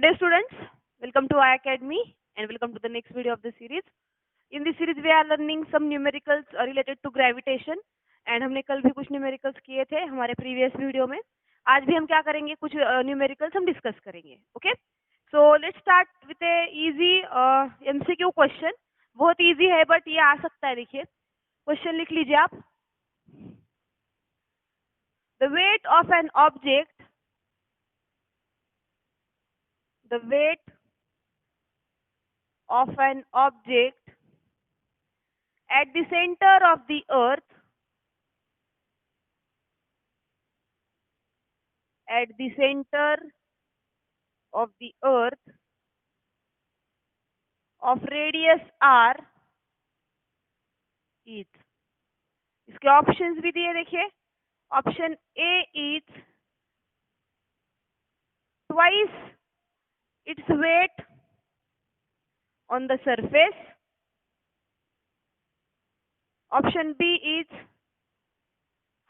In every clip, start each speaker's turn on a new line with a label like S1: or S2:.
S1: Dear students, welcome to our academy and welcome to the next video of the series. In this series we are learning some numericals related to gravitation and हमने कल भी कुछ numericals किए थे हमारे previous video में. आज भी हम क्या करेंगे, कुछ न्यूमेरिकल्स हम डिस्कस करेंगे. Okay, so let's start with a easy MCQ question. बहुत इजी है बट ये आ सकता है. देखिए क्वेश्चन लिख लीजिए आप. The weight of an object at the center of the earth of radius r is. इसके ऑप्शंस भी दिए. देखिए option A is twice its weight on the surface. Option B is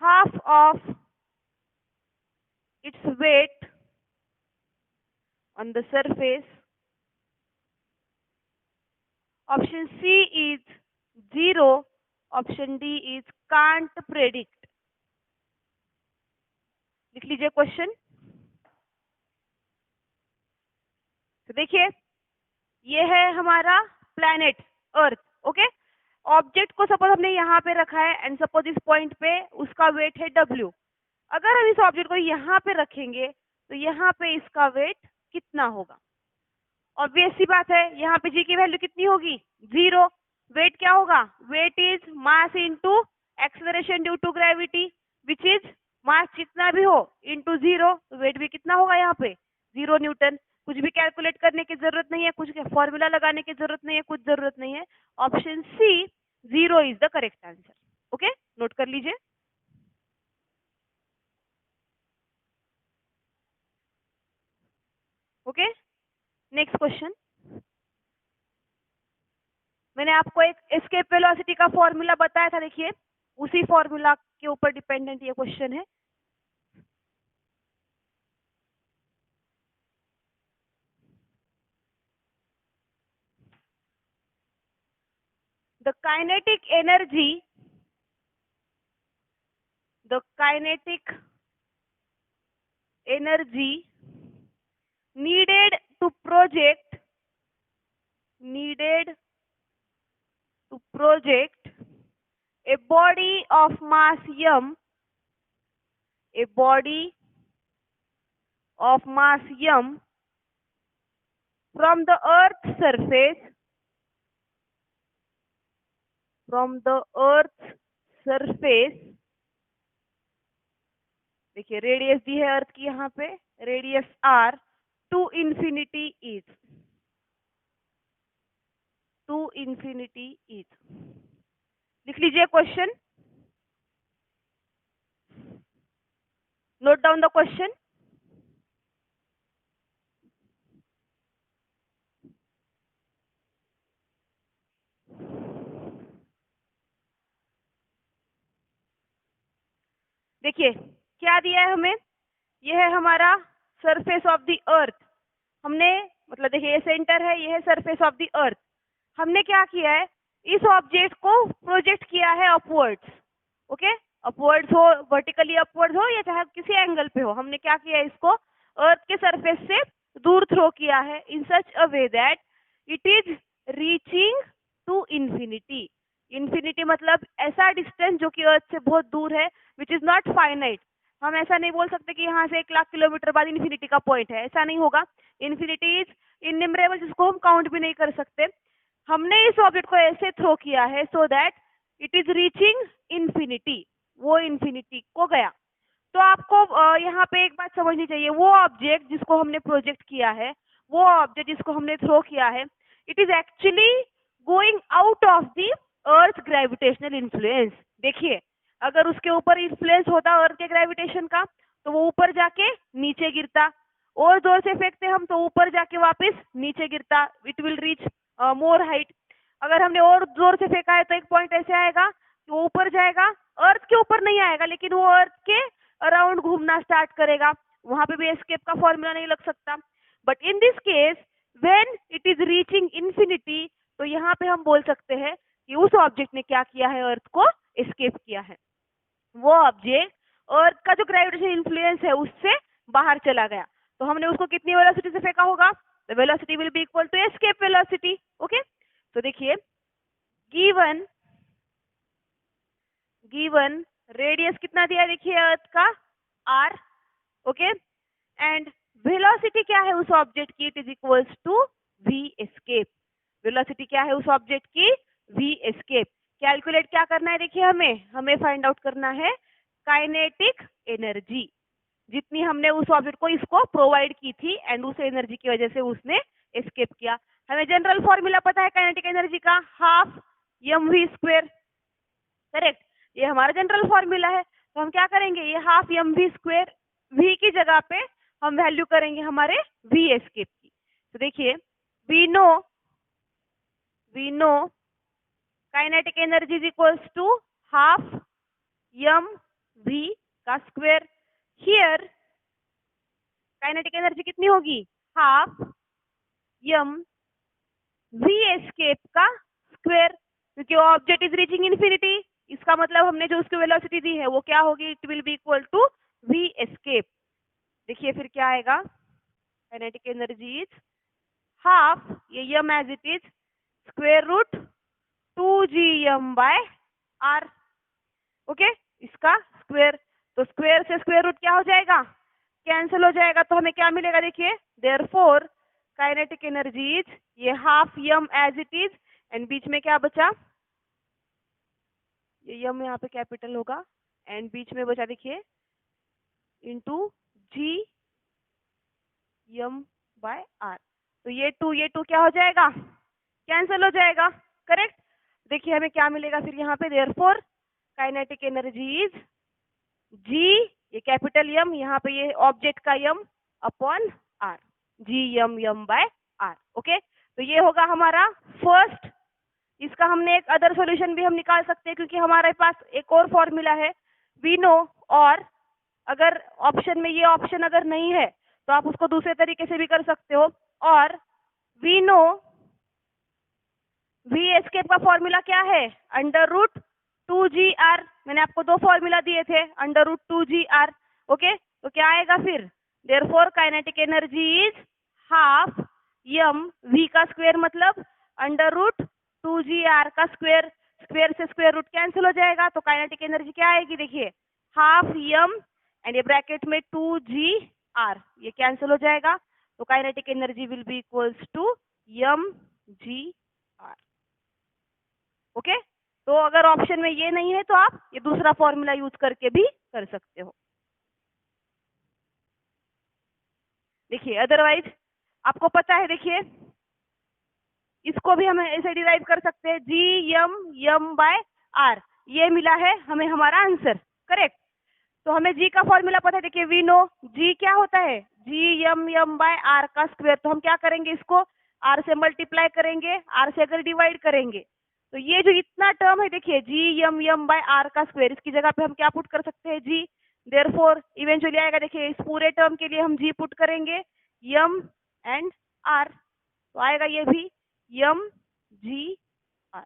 S1: half of its weight on the surface. Option C is 0. Option D is can't predict. लिख लीजिए question. तो देखिए ये है हमारा प्लैनेट अर्थ. ओके, ऑब्जेक्ट को suppose हमने यहाँ पे रखा है एंड सपोज इस पॉइंट पे उसका वेट है W. अगर हम इस ऑब्जेक्ट को यहाँ पे रखेंगे तो यहाँ पे इसका वेट कितना होगा? ऑब्वियस सी बात है, यहाँ पे G की वैल्यू कितनी होगी? 0. वेट क्या होगा? Weight is mass into acceleration due to gravity which is mass जितना भी हो इनटू 0. वेट भी कितना होगा यहाँ पे? 0 न्यूटन. कुछ भी कैलकुलेट करने की जरूरत नहीं है, कुछ फॉर्मूला लगाने की जरूरत नहीं है, कुछ जरूरत नहीं है. Option C 0 is the correct answer. Okay, note कर लीजिए. Okay, next question. मैंने आपको एक एस्केप वेलोसिटी का फॉर्मूला बताया था. देखिए उसी फॉर्मूला के ऊपर डिपेंडेंट ये क्वेश्चन है. The kinetic energy needed to project a body of mass m from the earth's surface देखिए रेडियस दी है अर्थ की, यहाँ पे radius r to infinity is. लिख लीजिए question. Note down the question. देखिए क्या दिया है हमें. यह है हमारा सरफेस ऑफ द अर्थ. हमने मतलब देखिए ये सेंटर है, ये है सरफेस ऑफ द अर्थ. हमने क्या किया है, इस ऑब्जेक्ट को प्रोजेक्ट किया है अपवर्ड्स. ओके, अपवर्ड्स हो, वर्टिकली अपवर्ड्स हो या चाहे किसी एंगल पे हो. हमने क्या किया है, इसको अर्थ के सरफेस से दूर थ्रो किया है in such a way that it is reaching to infinity. Infinity मतलब ऐसा डिस्टेंस जो कि अर्थ से बहुत दूर है, विच इज नॉट फाइनाइट. हम ऐसा नहीं बोल सकते कि यहाँ से 1 लाख किलोमीटर बाद इन्फिनिटी का पॉइंट है, ऐसा नहीं होगा. इन्फिनिटी इज इननिमरेबल, जिसको हम काउंट भी नहीं कर सकते. हमने इस ऑब्जेक्ट को ऐसे थ्रो किया है सो that it is reaching infinity. वो इन्फिनिटी को गया. तो आपको यहाँ पे एक बात समझनी चाहिए, वो ऑब्जेक्ट जिसको हमने प्रोजेक्ट किया है, वो ऑब्जेक्ट जिसको हमने थ्रो किया है, it is actually going out of the earth gravitational influence. देखिए अगर उसके ऊपर इन्फ्लुएंस होता अर्थ के ग्रेविटेशन का तो वो ऊपर जाके नीचे गिरता. और जोर से फेंकते हम तो ऊपर जाके वापस नीचे गिरता. It will reach more height. अगर हमने और जोर से फेंका है तो एक पॉइंट ऐसे आएगा कि वो ऊपर जाएगा, अर्थ के ऊपर नहीं आएगा लेकिन वो अर्थ के अराउंड घूमना स्टार्ट करेगा. वहां पे भी एस्केप का फॉर्मूला नहीं लग सकता. But in this case when it is reaching infinity, तो यहाँ पे हम बोल सकते हैं कि उस ऑब्जेक्ट ने क्या किया है, अर्थ को एस्केप किया है। वो ऑब्जेक्ट अर्थ का जो ग्रेविटेशन इन्फ्लुएंस है उससे बाहर चला गया, तो हमने उसको कितनी वेलोसिटी से फेंका होगा? The velocity will be equal to escape velocity. Okay, तो देखिए गिवन गिवन रेडियस कितना दिया है, देखिए अर्थ का r। ओके, एंड वेलोसिटी क्या है उस ऑब्जेक्ट की? It is equals to v escape. Velocity क्या है उस ऑब्जेक्ट की? v escape. कैलकुलेट क्या करना है, देखिए हमें फाइंड आउट करना है काइनेटिक एनर्जी, जितनी हमने उस ऑब्जेक्ट को इसको प्रोवाइड की थी एंड उस एनर्जी की वजह से उसने एस्केप किया। हमें जनरल फॉर्मूला पता है काइनेटिक एनर्जी का, हाफ mv²। करेक्ट, ये हमारा जनरल फॉर्मूला है। तो हम क्या करेंगे, ये हाफ mv², v की जगह पे हम वैल्यू करेंगे हमारे v एस्केप की। तो देखिए we know kinetic energy is equals to half mv का स्क्वायर। हियर काइनेटिक एनर्जी कितनी होगी? हाफ mv एस्केप का स्क्वायर, क्योंकि ऑब्जेक्ट इज रीचिंग इन्फिनिटी। इसका मतलब हमने जो उसकी वेलोसिटी दी है वो क्या होगी? It will be equal to v escape. देखिए फिर क्या आएगा, काइनेटिक एनर्जी इज हाफ, ये m as it is, square root 2gm/r। Okay, इसका स्क्वायर, तो स्क्वायर से स्क्वायर रूट क्या हो जाएगा? कैंसिल हो जाएगा। तो हमें क्या मिलेगा, देखिए देयरफॉर काइनेटिक एनर्जी इज, ये half m as it is, and बीच में क्या बचा? ये m यहाँ पे कैपिटल होगा एंड बीच में बचा देखिए इंटू g m/r। तो ये टू क्या हो जाएगा? कैंसिल हो जाएगा। करेक्ट, देखिए हमें क्या मिलेगा फिर यहाँ पे, therefore kinetic energy is g, ये कैपिटल M, यहाँ पे ये ऑब्जेक्ट का m upon r, g m/r। Okay, तो ये होगा हमारा फर्स्ट। इसका हमने एक अदर सॉल्यूशन भी हम निकाल सकते हैं, क्योंकि हमारे पास एक और फॉर्मूला है वी नो। और अगर ऑप्शन में ये ऑप्शन अगर नहीं है तो आप उसको दूसरे तरीके से भी कर सकते हो। और वी नो वी एस्केप का फॉर्मूला क्या है? √2gr। मैंने आपको दो फॉर्मूला दिए थे, √2gr। ओके, तो क्या आएगा फिर? Therefore kinetic energy is half mv का स्क्वायर, मतलब √2gr का स्क्वायर। स्क्वायर से स्क्वायर रूट कैंसिल हो जाएगा, तो काइनेटिक एनर्जी क्या आएगी? देखिए हाफ m एंड ये ब्रैकेट में 2gr, ये कैंसिल हो जाएगा, तो kinetic energy will be equals to mgr। Okay, तो अगर ऑप्शन में ये नहीं है तो आप ये दूसरा फॉर्मूला यूज करके भी कर सकते हो। देखिए अदरवाइज आपको पता है, देखिए इसको भी हम ऐसे डिराइव कर सकते हैं, g m/r। ये मिला है हमें हमारा आंसर। करेक्ट, तो हमें g का फॉर्मूला पता है। देखिए वी नो g क्या होता है? g m/r का स्क्वायर। तो हम क्या करेंगे, इसको r से मल्टीप्लाई करेंगे, r से अगर डिवाइड करेंगे तो ये जो इतना टर्म है, देखिए g m/r का स्क्वायर, इसकी जगह पे हम क्या पुट कर सकते हैं? g। देयरफॉर इवेंचुअली आएगा, देखिए इस पूरे टर्म के लिए हम g पुट करेंगे, m एंड r, तो आएगा ये भी mgr।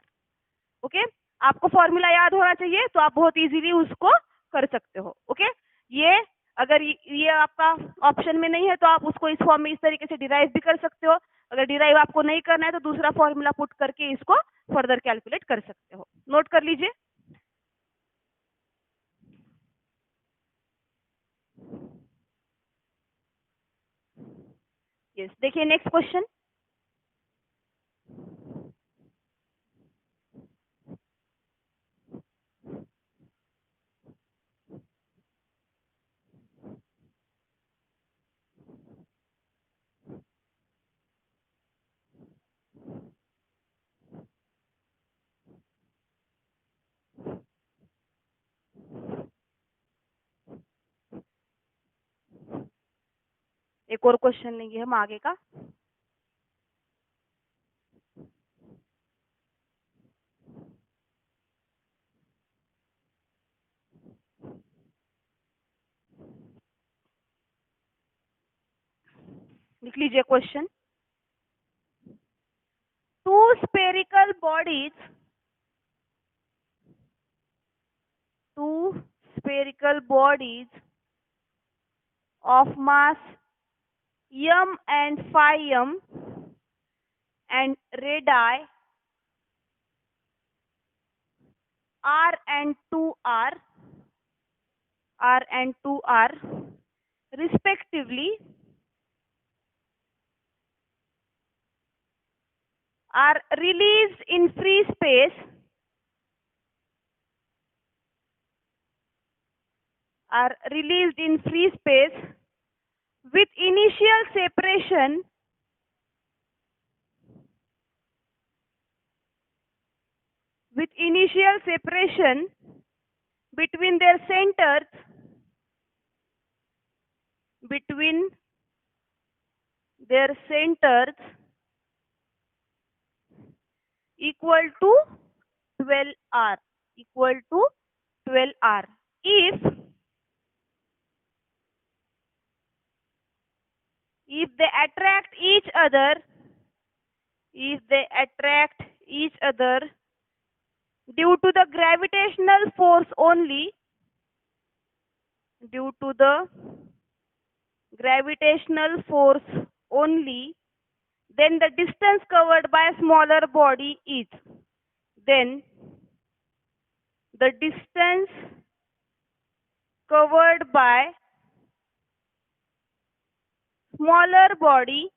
S1: ओके, आपको फॉर्मूला याद होना चाहिए, तो आप बहुत इजीली उसको कर सकते हो। ओके, ये अगर ये आपका ऑप्शन में नहीं है तो आप उसको इस फॉर्म में इस तरीके से डिराइव भी कर सकते हो। अगर डिराइव आपको नहीं करना है तो दूसरा फॉर्मूला पुट करके इसको फर्दर कैलकुलेट कर सकते हो। नोट कर लीजिए। यस, देखिए नेक्स्ट क्वेश्चन। एक और क्वेश्चन लेंगे हम आगे का। लिख लीजिए question. Two spherical bodies, two spherical bodies of mass m and phi m and radii r and 2r, r and 2r respectively are released in free space, are released in free space with initial separation, with initial separation between their centers, between their centers equal to 12r, equal to 12r. If they attract each other, if they attract each other due to the gravitational force only, due to the gravitational force only, then the distance covered by a smaller body is, then the distance covered by smaller body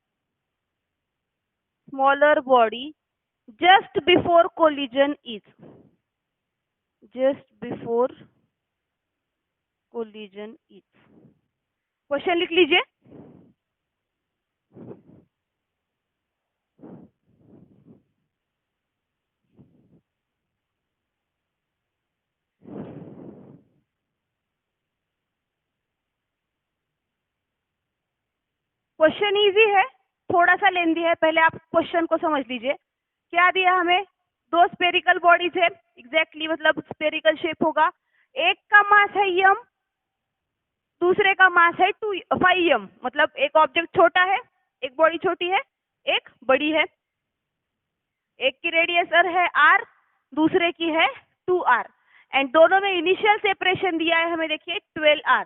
S1: just before collision is, just before collision is. Question लिख लीजिए। Question easy है, थोड़ा सा लेंदी है, पहले आप question को समझ लीजिए। क्या दिया हमें? दो स्पेरिकल बॉडीज है, एग्जैक्टली मतलब स्पेरिकल शेप होगा। एक का मास है m, दूसरे का मास है 5m, मतलब एक ऑब्जेक्ट छोटा है, एक बॉडी छोटी है, एक बड़ी है। एक की रेडियस है r, दूसरे की है 2r, एंड दोनों में इनिशियल सेपरेशन दिया है हमें, देखिए 12r।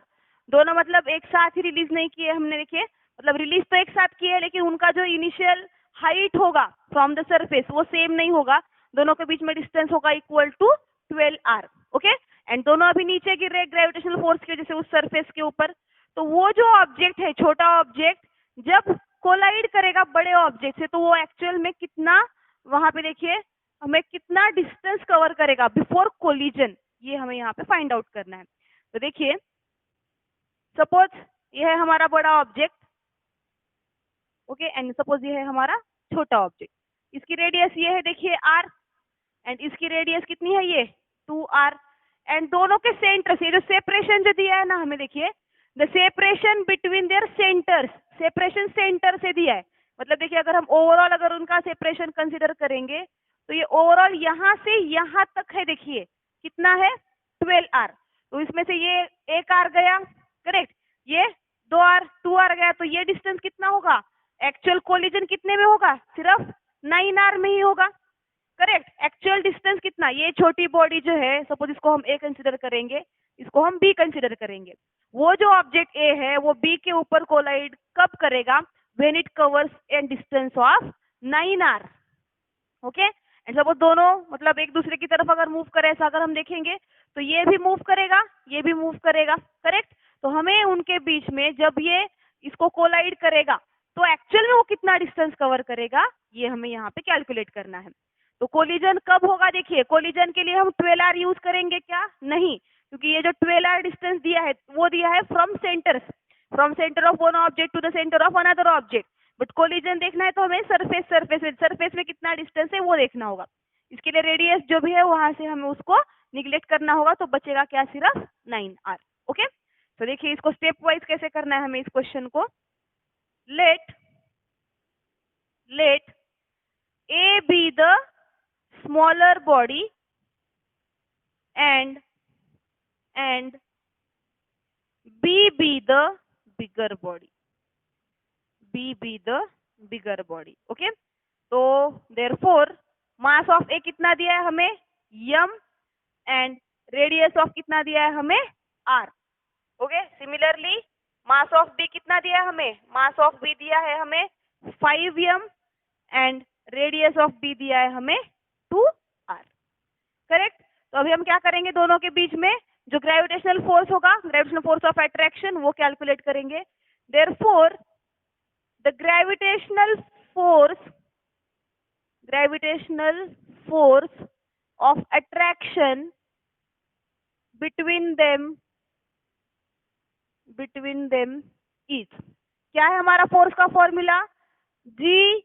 S1: दोनों मतलब एक साथ ही रिलीज नहीं किए हमने, देखिए मतलब रिलीज तो एक साथ किए है, लेकिन उनका जो इनिशियल हाइट होगा फ्रॉम द सरफेस वो सेम नहीं होगा, दोनों के बीच में डिस्टेंस होगा equal to 12r। Okay, and दोनों अभी नीचे गिर रहे ग्रेविटेशनल फोर्स की वजह से उस सरफेस के ऊपर। तो वो जो ऑब्जेक्ट है, छोटा ऑब्जेक्ट, जब कोलाइड करेगा बड़े ऑब्जेक्ट से, तो वो एक्चुअल में कितना, वहां पे देखिए हमें कितना डिस्टेंस कवर करेगा बिफोर कोलिजन, ये हमें यहाँ पे फाइंड आउट करना है। तो देखिए सपोज ये है हमारा बड़ा ऑब्जेक्ट, ओके, एंड सपोज ये है हमारा छोटा ऑब्जेक्ट। इसकी रेडियस ये है देखिए r, एंड इसकी रेडियस कितनी है ये 2r, एंड दोनों के सेंटर से जो सेपरेशन जो दिया है ना हमें, देखिए the separation between their centres, separation centre से दिया है। मतलब देखिए अगर हम ओवरऑल अगर उनका सेपरेशन कंसिडर करेंगे तो ये ओवरऑल यहाँ से यहाँ तक है, देखिए कितना है 12r। तो इसमें से ये एक r गया, करेक्ट, ये 2r 2r गया, तो ये डिस्टेंस कितना होगा? एक्चुअल कोलिजन कितने में होगा? सिर्फ 9r में ही होगा, करेक्ट। एक्चुअल डिस्टेंस कितना? ये छोटी बॉडी जो है, सपोज इसको हम ए कंसिडर करेंगे, इसको हम बी कंसिडर करेंगे। वो जो ऑब्जेक्ट ए है वो बी के ऊपर कोलाइड कब करेगा? When it covers an distance of 9r। Okay, and suppose दोनों मतलब एक दूसरे की तरफ अगर मूव करे, ऐसा अगर हम देखेंगे तो ये भी मूव करेगा, ये भी मूव करेगा, करेक्ट। तो हमें उनके बीच में जब ये इसको कोलाइड करेगा तो एक्चुअल में वो कितना डिस्टेंस कवर करेगा, ये हमें यहाँ पे कैलकुलेट करना है। तो कोलिजन कब होगा? देखिए कोलिजन के लिए हम 12r यूज करेंगे क्या? नहीं, क्योंकि ये जो 12r डिस्टेंस दिया है वो दिया है from centre of one object to the centre of another object. But collision देखना है तो हमें सरफेस में कितना डिस्टेंस है वो देखना होगा। इसके लिए रेडियस जो भी है वहां से हमें उसको निगलेक्ट करना होगा, तो बचेगा क्या? सिर्फ 9r। ओके, तो देखिए इसको स्टेप वाइज कैसे करना है हमें इस क्वेश्चन को। Let A be the smaller body and B be the bigger body, B be the bigger body. Okay, तो therefore मास ऑफ ए कितना दिया है हमें m एंड रेडियस ऑफ कितना दिया है हमें r. Okay, similarly mass of B कितना दिया है हमें, मास ऑफ बी दिया है हमें 5m and radius of B दिया है हमें 2r. करेक्ट. तो अभी हम क्या करेंगे, दोनों के बीच में जो ग्रेविटेशनल फोर्स होगा, ग्रेविटेशनल फोर्स ऑफ अट्रैक्शन, वो कैलकुलेट करेंगे. Therefore the gravitational force of attraction between them is, क्या है हमारा फोर्स का फॉर्मूला, जी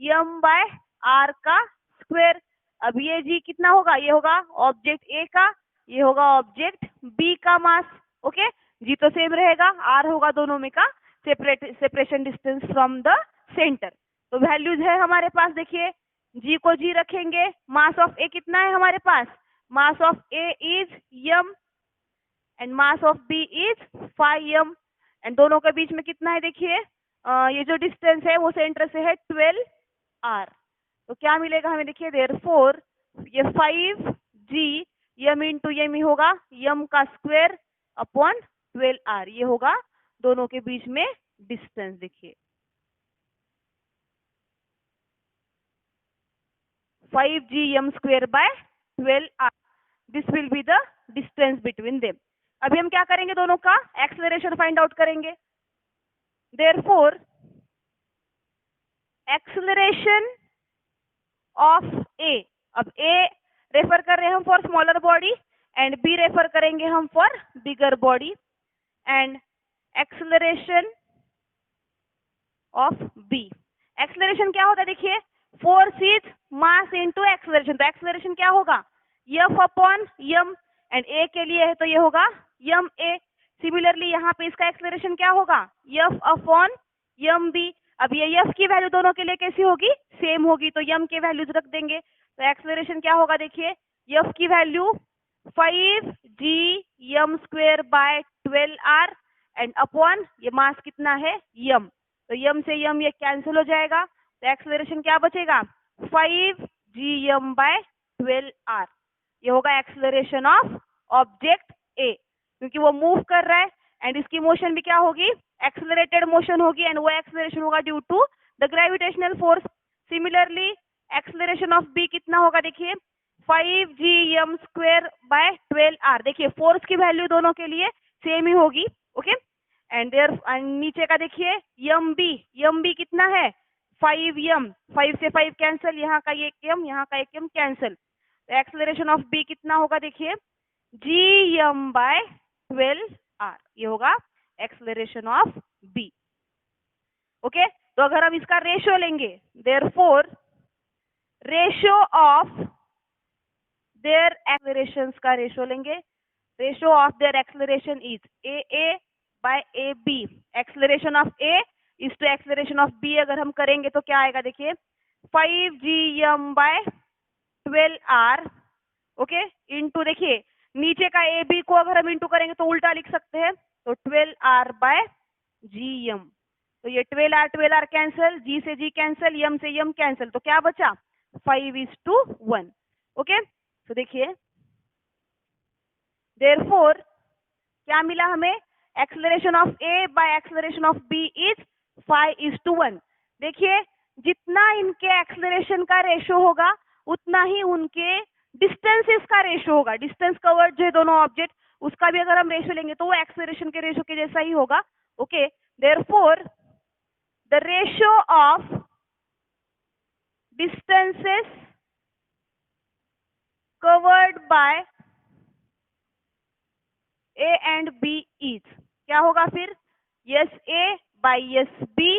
S1: m बाय r का स्क्वायर. अब ये जी कितना होगा, ये होगा ऑब्जेक्ट ए का, ये होगा ऑब्जेक्ट बी का मास. ओके, जी तो सेम रहेगा, r होगा दोनों में का separation distance from the centre. तो वैल्यूज है हमारे पास, देखिए जी को जी रखेंगे, मास ऑफ ए कितना है हमारे पास, mass of A is m and mass of B is 5m and दोनों के बीच में कितना है, देखिए ये जो डिस्टेंस है वो सेंटर से है 12r. तो क्या मिलेगा हमें, देखिए देयरफॉर ये 5g m इंटू एम ही होगा m का स्क्वायर अपॉन 12r, ये होगा दोनों के बीच में डिस्टेंस. देखिए 5g m square by 12r, this will be the distance between them. अभी हम क्या करेंगे, दोनों का एक्सेलरेशन फाइंड आउट करेंगे. देयरफॉर एक्सेलरेशन ऑफ ए, अब ए रेफर कर रहे हैं हम for smaller body and B refer करेंगे हम for bigger body. And acceleration of B, acceleration क्या होता है, देखिए force is mass into acceleration. तो एक्सेलरेशन क्या होगा, F upon m and A के लिए है तो ये होगा ma. सिमिलरली यहाँ पे इसका एक्सेलरेशन क्या होगा, F अपॉन mb. अब ये F की वैल्यू दोनों के लिए कैसी होगी, सेम होगी, तो m के वैल्यूज रख देंगे. तो एक्सेलरेशन क्या होगा, देखिए F की value 5g m square by 12r and upon ये मास कितना है m, तो m से m ये कैंसिल हो जाएगा. तो एक्सेलरेशन क्या बचेगा, 5g m बाय 12r, ये होगा एक्सेलरेशन ऑफ ऑब्जेक्ट ए, क्योंकि वो मूव कर रहा है एंड इसकी मोशन भी क्या होगी, एक्सेलरेटेड मोशन होगी एंड वो एक्सेलरेशन होगा due to the gravitational force. Similarly acceleration of B कितना होगा, देखिए 5g m square by 12r. देखिए फोर्स की वैल्यू दोनों के लिए सेम ही होगी. ओके, एंड नीचे का देखिए m b कितना है 5m, 5 से 5 कैंसिल, यहाँ का एक m, यहाँ का एक m कैंसिल. तो एक्सेलरेशन ऑफ बी कितना होगा, देखिए gm बाय 12r, ये होगा एक्सेलरेशन ऑफ बी. ओके, तो अगर हम इसका रेशियो लेंगे, therefore ratio of their accelerations का रेशियो लेंगे, ratio of their acceleration is a by ab. Acceleration of a is to acceleration of b अगर हम करेंगे तो क्या आएगा, देखिए 5gm bye 12r. Okay, into देखिए नीचे का ए बी को अगर हम इंटू करेंगे तो उल्टा लिख सकते हैं, तो 12r बाय gm. तो ये 12r कैंसिल, g से g कैंसिल, m से m कैंसिल, तो क्या बचा 5:1. ओके, तो देखिए देयरफॉर क्या मिला हमें, acceleration of A by acceleration of B is 5:1. देखिए जितना इनके एक्सेलरेशन का रेशियो होगा उतना ही उनके डिस्टेंसेस का रेशियो होगा. डिस्टेंस कवर्ड जो है दोनों ऑब्जेक्ट, उसका भी अगर हम रेशियो लेंगे तो वो एक्सेलरेशन के रेशियो के जैसा ही होगा. Okay, therefore the ratio of distances covered by A and B is, क्या होगा फिर, S A by S B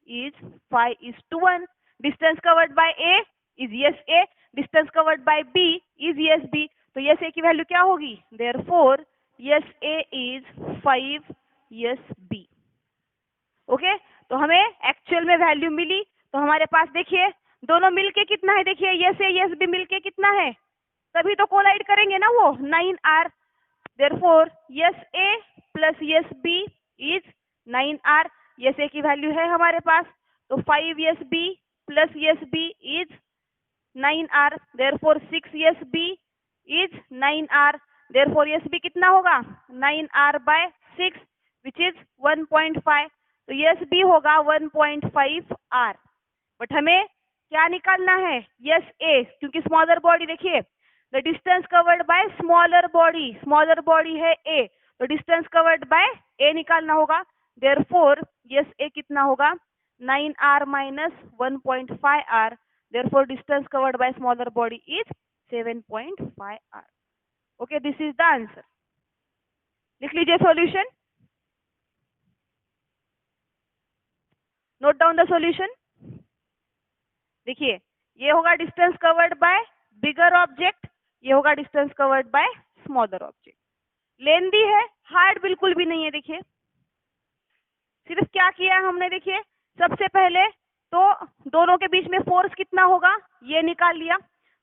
S1: is 5:1. Distance covered by A is S A, distance covered by B is S B. तो S A की value क्या होगी, therefore S A is 5 S B. Okay, तो हमें actual में value मिली. तो हमारे पास देखिए दोनों मिलके कितना है, देखिए यस ए यस बी मिलके कितना है, तभी तो कोलाइड करेंगे ना वो 9r. Therefore S A plus S B is 9r. S A की वैल्यू है हमारे पास, तो 5SB plus SB is 9R, therefore 6SB is 9R, therefore SB कितना होगा 9R/6 विच इज 1.5, तो SB होगा 1.5R। बट हमें क्या निकालना है, यस ए, क्योंकि स्मॉलर बॉडी देखिए the distance covered by smaller body है ए, तो डिस्टेंस कवर्ड बाय ए निकालना होगा, देयरफॉर यस ए कितना होगा 9R minus 1.5R, therefore distance covered by smaller body is 7.5R। Okay, this is the answer. लिख लीजिए solution, note down the solution. देखिए ये होगा distance covered by bigger object, ये होगा distance covered by smaller object. Lengthy है, hard बिल्कुल भी नहीं है। देखिए सिर्फ क्या किया है हमने, देखिए सबसे पहले तो दोनों के बीच में फोर्स कितना होगा ये निकाल लिया।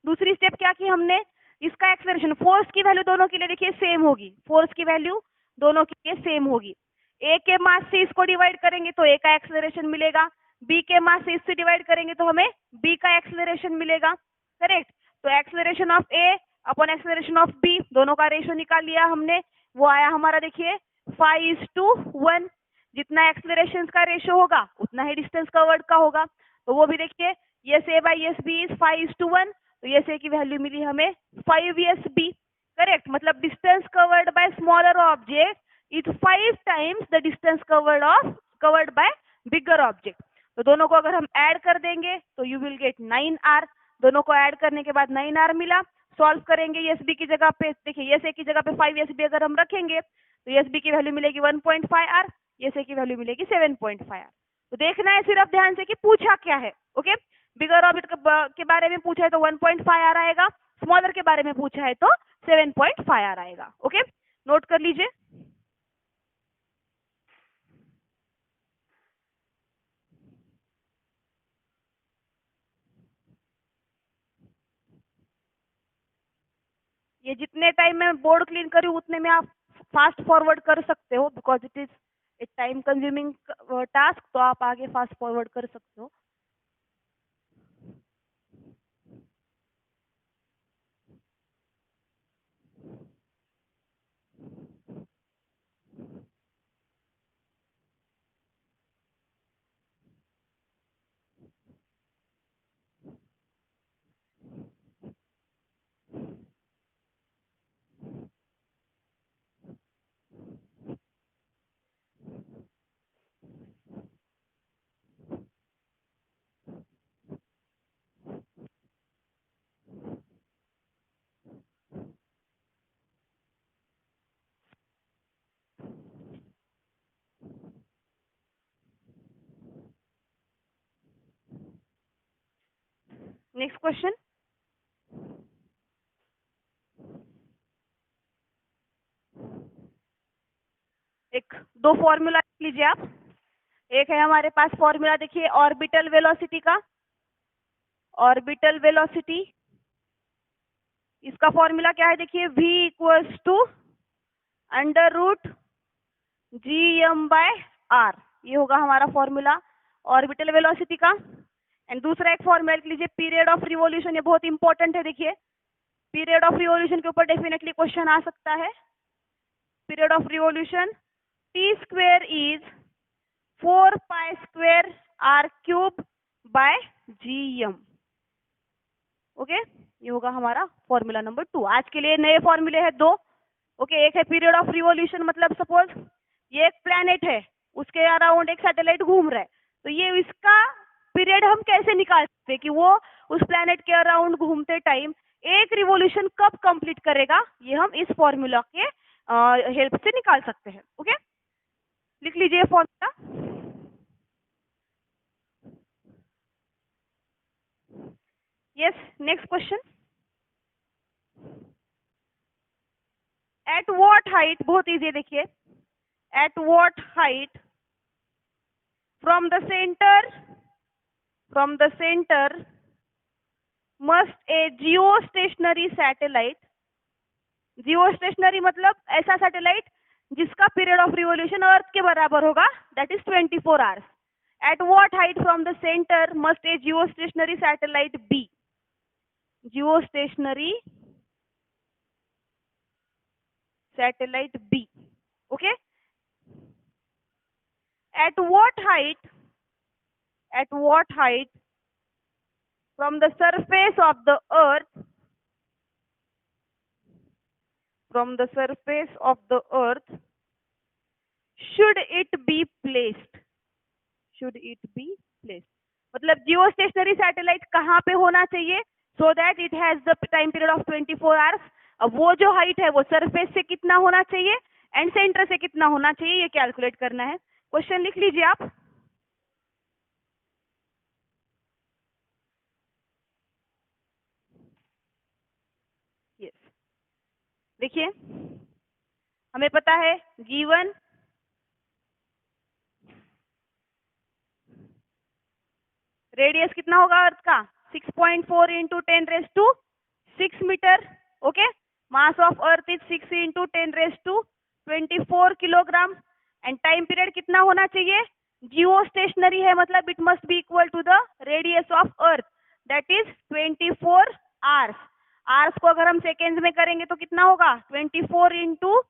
S1: दूसरी स्टेप क्या की हमने, इसका एक्सेलरेशन, फोर्स की वैल्यू दोनों के लिए देखिए सेम होगी, फोर्स की वैल्यू दोनों के लिए सेम होगी। ए के मास से इसको डिवाइड करेंगे तो ए का एक्सेलरेशन मिलेगा, बी के मास से इससे डिवाइड करेंगे तो हमें बी का एक्सेलरेशन मिलेगा, करेक्ट। तो acceleration of A upon acceleration of B, दोनों का रेशियो निकाल लिया हमने, वो आया हमारा देखिए 5:1। जितना एक्सेलरेशन का रेशियो होगा उतना ही डिस्टेंस कवर्ड का होगा, तो वो भी देखिए S A by S B is 5:1, तो यस ए की वैल्यू मिली हमें 5SB, करेक्ट। मतलब distance covered by smaller object is 5 times the distance covered by bigger object. तो दोनों को अगर हम ऐड कर देंगे तो यू विल गेट 9R, दोनों को ऐड करने के बाद 9R मिला। सॉल्व करेंगे यस बी की जगह पे, देखिए यस ए की जगह पे 5SB अगर हम रखेंगे तो यस बी की वैल्यू मिलेगी 1.5R, यस ए की वैल्यू मिलेगी 7.5R। तो देखना है सिर्फ ध्यान से कि पूछा क्या है। ओके, बिगर ऑब्जेक्ट के बारे में पूछा है तो 1.5R आएगा, स्मॉलर के बारे में पूछा है तो 7.5R आएगा। ओके, नोट कर लीजिए। ये जितने टाइम में बोर्ड क्लीन करी उतने में आप फास्ट फॉरवर्ड कर सकते हो, because it is a time consuming task, तो आप आगे फास्ट फॉरवर्ड कर सकते हो। नेक्स्ट क्वेश्चन, एक दो फॉर्मूला लिख लीजिए आप। एक है हमारे पास फॉर्मूला देखिए ऑर्बिटल वेलोसिटी का, ऑर्बिटल वेलोसिटी, इसका फॉर्मूला क्या है देखिए v इक्वल्स टू √GM/r, ये होगा हमारा फॉर्मूला ऑर्बिटल वेलोसिटी का। एंड दूसरा एक फॉर्मूला लिख लीजिए पीरियड ऑफ रिवॉल्यूशन, ये बहुत इंपॉर्टेंट है। देखिए पीरियड ऑफ रिवॉल्यूशन के ऊपर डेफिनेटली क्वेश्चन आ सकता है। Period of revolution T² is 4π²r³/GM। Okay, ये होगा हमारा फॉर्मूला नंबर 2। आज के लिए नए फॉर्मूले हैं दो। ओके, एक है पीरियड ऑफ रिवॉल्यूशन, मतलब सपोज ये एक प्लैनेट है, उसके अराउंड एक सैटेलाइट घूम रहा है, तो ये इसका पीरियड हम कैसे निकाल सकते हैं कि वो उस प्लैनेट के अराउंड घूमते टाइम एक रिवॉल्यूशन कब कंप्लीट करेगा, ये हम इस फॉर्मूला के हेल्प से निकाल सकते हैं। ओके, लिख लीजिए formula. Yes, next question, eight what height, बहुत इजी है देखिए, eight what height from the centre must a geostationary satellite, geostationary मतलब ऐसा सैटेलाइट जिसका पीरियड ऑफ रिवोल्यूशन अर्थ के बराबर होगा, that is 24 hours. At what height from the centre must a geostationary satellite be? Geostationary satellite be, okay. At what height from the surface of the earth should it be placed? मतलब geostationary satellite कहाँ पे होना चाहिए so that it has the time period of 24 hours. अब वो जो height है वो सरफेस से कितना होना चाहिए एंड सेंटर से कितना होना चाहिए, ये कैलकुलेट करना है। क्वेश्चन लिख लीजिए आप। यस, देखिए हमें पता है गिवन रेडियस कितना होगा अर्थ का 6.4 into 10⁻6 metre, okay. Mass of earth is 6 into 10⁻24 kilogram and time period कितना होना चाहिए, जियो स्टेशनरी है मतलब it must be equal to the radius of earth that is 24 hours. Hours को अगर हम सेकेंड्स में करेंगे तो कितना होगा 24 इंटू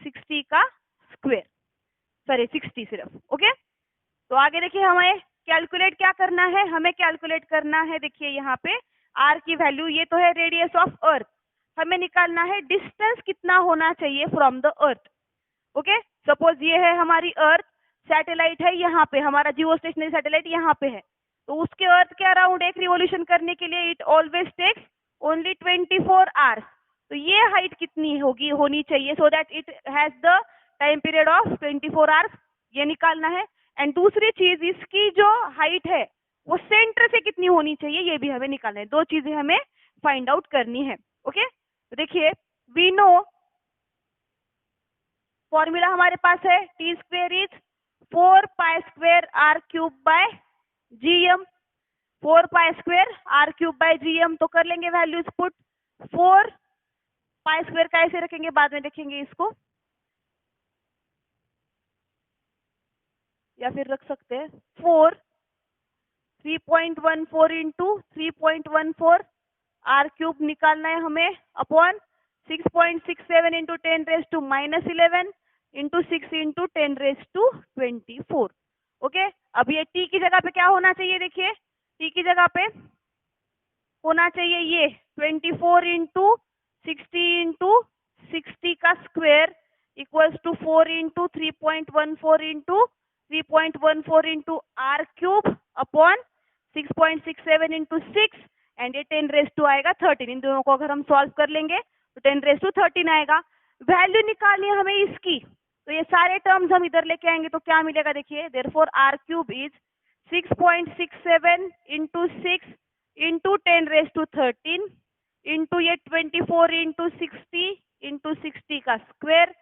S1: 60 का स्क्वायर, सॉरी 60 सिर्फ, ओके। तो आगे देखिए हमें कैलकुलेट क्या करना है, हमें कैलकुलेट करना है, देखिए यहाँ पे आर की वैल्यू, ये तो है रेडियस ऑफ अर्थ, हमें निकालना है डिस्टेंस कितना होना चाहिए from the earth, okay. Suppose ये है हमारी अर्थ, सैटेलाइट है यहाँ पे, हमारा जियो स्टेशनरी सैटेलाइट यहाँ पे है, तो उसके अर्थ के अराउंड एक रिवोल्यूशन करने के लिए it always takes only 24 hours. तो ये हाइट कितनी होनी चाहिए so that it has the time period of 24 hours, ये निकालना है। एंड दूसरी चीज इसकी जो हाइट है वो सेंटर से कितनी होनी चाहिए, ये भी हमें निकालना है। दो चीजें हमें फाइंड आउट करनी है, ओके। तो देखिए वी नो फॉर्मूला हमारे पास है T square is 4 pi square R cube by GM, 4 pi square R cube by GM. तो कर लेंगे वैल्यूज पुट, 4 पाई स्क्वेयर कैसे रखेंगे बाद में देखेंगे इसको, या फिर रख सकते हैं 3.14 इंटू 3.14 आर क्यूब निकालना है हमें upon 6.67 into 10⁻⁻11 into 6 into 10⁻24, okay. अब ये टी की जगह पे क्या होना चाहिए, देखिए टी की जगह पे होना चाहिए ये 24 इंटू 60 का square equals to 4 into 3.14 into 3.14 into r cube upon 6.67 into 6 and ये 10⁻² आएगा 13। इन दोनों को अगर हम सॉल्व कर लेंगे तो 10⁻13 आएगा। वैल्यू निकालनी है हमें इसकी, तो ये सारे टर्म्स हम इधर लेके आएंगे तो क्या मिलेगा, देखिए therefore r cube is 6.67 into 6 into 10⁻13 into ये 24 इंटू 60 का स्क्वायर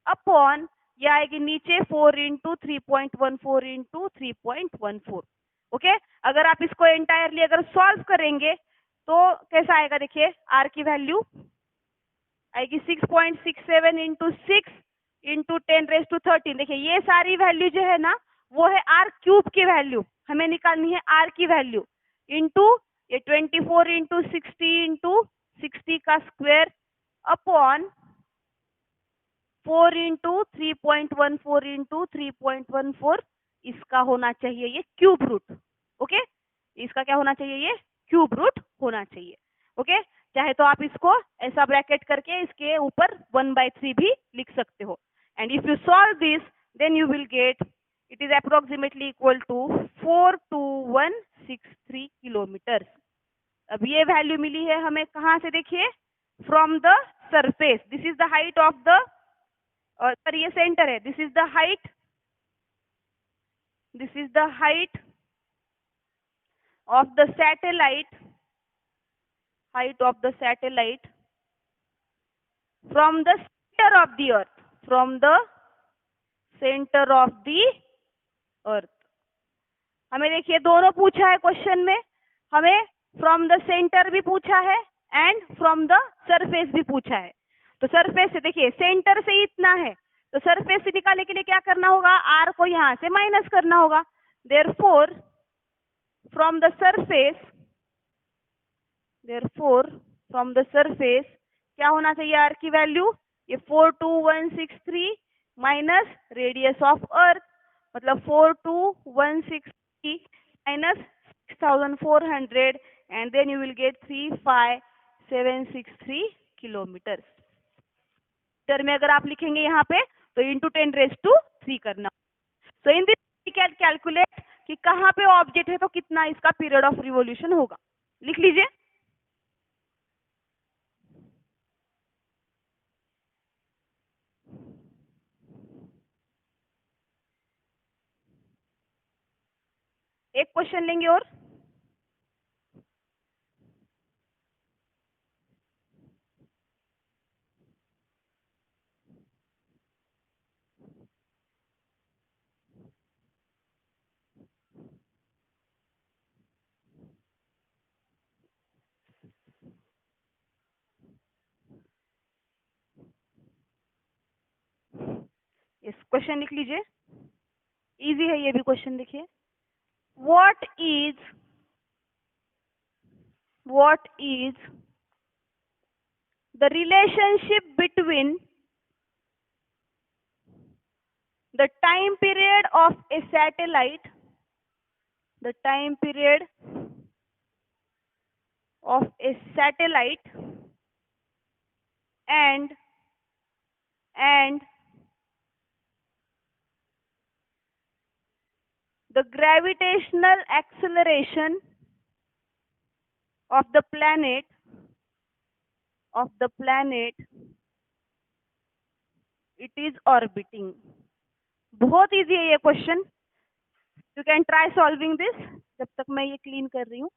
S1: अपॉन ये आएगी नीचे 4 इंटू 3.14 इंटू 3.14, ओके। अगर आप इसको एंटायरली अगर सॉल्व करेंगे तो कैसा आएगा, देखिए आर की वैल्यू आएगी 6.67 इंटू 6 इंटू 10⁻13। देखिए ये सारी वैल्यू जो है ना वो है आर क्यूब की वैल्यू, हमें निकालनी है आर की वैल्यू इंटू ये 24 इंटू 60 का स्क्वायर अपॉन 4 इंटू 3.14 इंटू 3.14, इसका होना चाहिए ये क्यूब रूट, ओके। इसका क्या होना चाहिए, ये क्यूब रूट होना चाहिए, ओके। चाहे तो आप इसको ऐसा ब्रैकेट करके इसके ऊपर 1/3 भी लिख सकते हो and if you solve this then you will get it is approximately equal to 42163 kilometre. अब ये वैल्यू मिली है हमें कहाँ से, देखिए from the surface, this is the height of the, sir ये सेंटर है, this is the height of the satellite, from the centre of the earth, हमें देखिए दोनों पूछा है क्वेश्चन में, हमें फ्रॉम द सेंटर भी पूछा है एंड फ्रॉम द सरफेस भी पूछा है। तो तो सरफेस से देखिए सेंटर से इतना है, तो सरफेस से निकालने के लिए क्या करना होगा, आर को यहाँ से माइनस करना होगा। देयरफॉर फ्रॉम द सरफेस, क्या होना चाहिए आर की वैल्यू, ये 42163 माइनस रेडियस ऑफ अर्थ, मतलब 42163 minus 6400 and then you will get 35763 kilometre. Metre में अगर आप लिखेंगे यहाँ पे तो इंटू 10⁻³ करना। So in this we can calculate कि कहाँ पे ऑब्जेक्ट है तो कितना इसका पीरियड ऑफ रिवॉल्यूशन होगा। लिख लीजिए। एक क्वेश्चन लेंगे और इस क्वेश्चन लिख लीजिए, इजी है ये भी क्वेश्चन। देखिए, what is the relationship between the time period of a satellite, and the gravitational acceleration of the planet it is orbiting। बहुत इजी है ये question, you can try solving this. जब तक मैं ये क्लीन कर रही हूँ।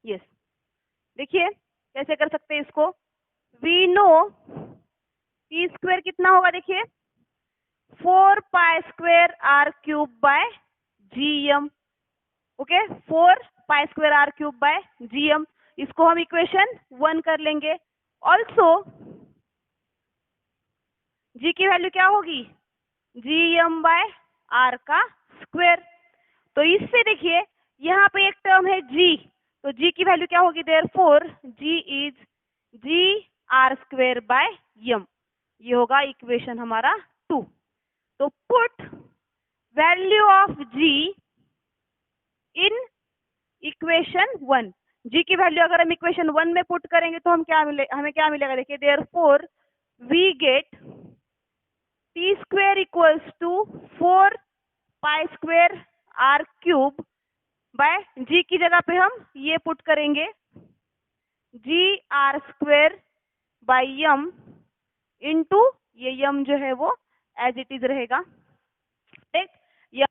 S1: यस, देखिए कैसे कर सकते हैं इसको। वी नो टी स्क्वायर कितना होगा, देखिए 4π²r³/gm। Okay, 4π²r³/gm। इसको हम इक्वेशन 1 कर लेंगे। ऑल्सो जी की वैल्यू क्या होगी, gm/r का स्क्वायर। तो इससे देखिए यहाँ पे एक टर्म है g, तो g की वैल्यू क्या होगी, देयरफॉर g इज gr²/m। ये होगा इक्वेशन हमारा 2। तो put value of g in equation 1। g की वैल्यू अगर हम इक्वेशन 1 में पुट करेंगे तो हमें क्या मिलेगा, देखिए therefore we get T square equals to 4π²r³ G की जगह पे हम ये पुट करेंगे gr²/m इंटू ये यम जो है वो एज इट इज रहेगा। ठीक,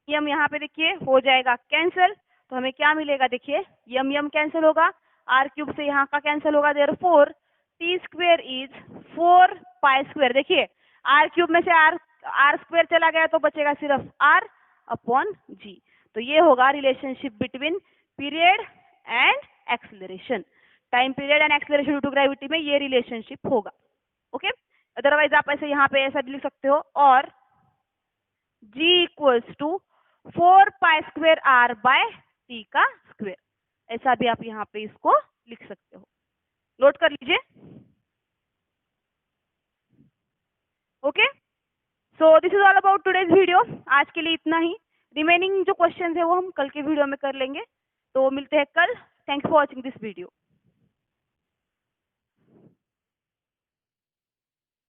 S1: यम यहाँ पे देखिए हो जाएगा कैंसिल, तो हमें क्या मिलेगा, देखिए यम कैंसिल होगा, r³ से यहाँ का कैंसिल होगा। Therefore T square is 4π²। देखिए r³ में से r² चला गया तो बचेगा सिर्फ r/g। तो ये होगा relationship between period and acceleration. Time period and acceleration due to gravity में ये रिलेशनशिप होगा। ओके, अदरवाइज आप ऐसे यहाँ पे ऐसा भी लिख सकते हो, और g इक्वल्स टू 4π²r/t का स्क्वायर, ऐसा भी आप यहाँ पे इसको लिख सकते हो। नोट कर लीजिए। Okay, so this is all about today's video. आज के लिए इतना ही। रिमेनिंग जो क्वेश्चंस है वो हम कल के वीडियो में कर लेंगे। तो मिलते हैं कल। Thanks for watching this video.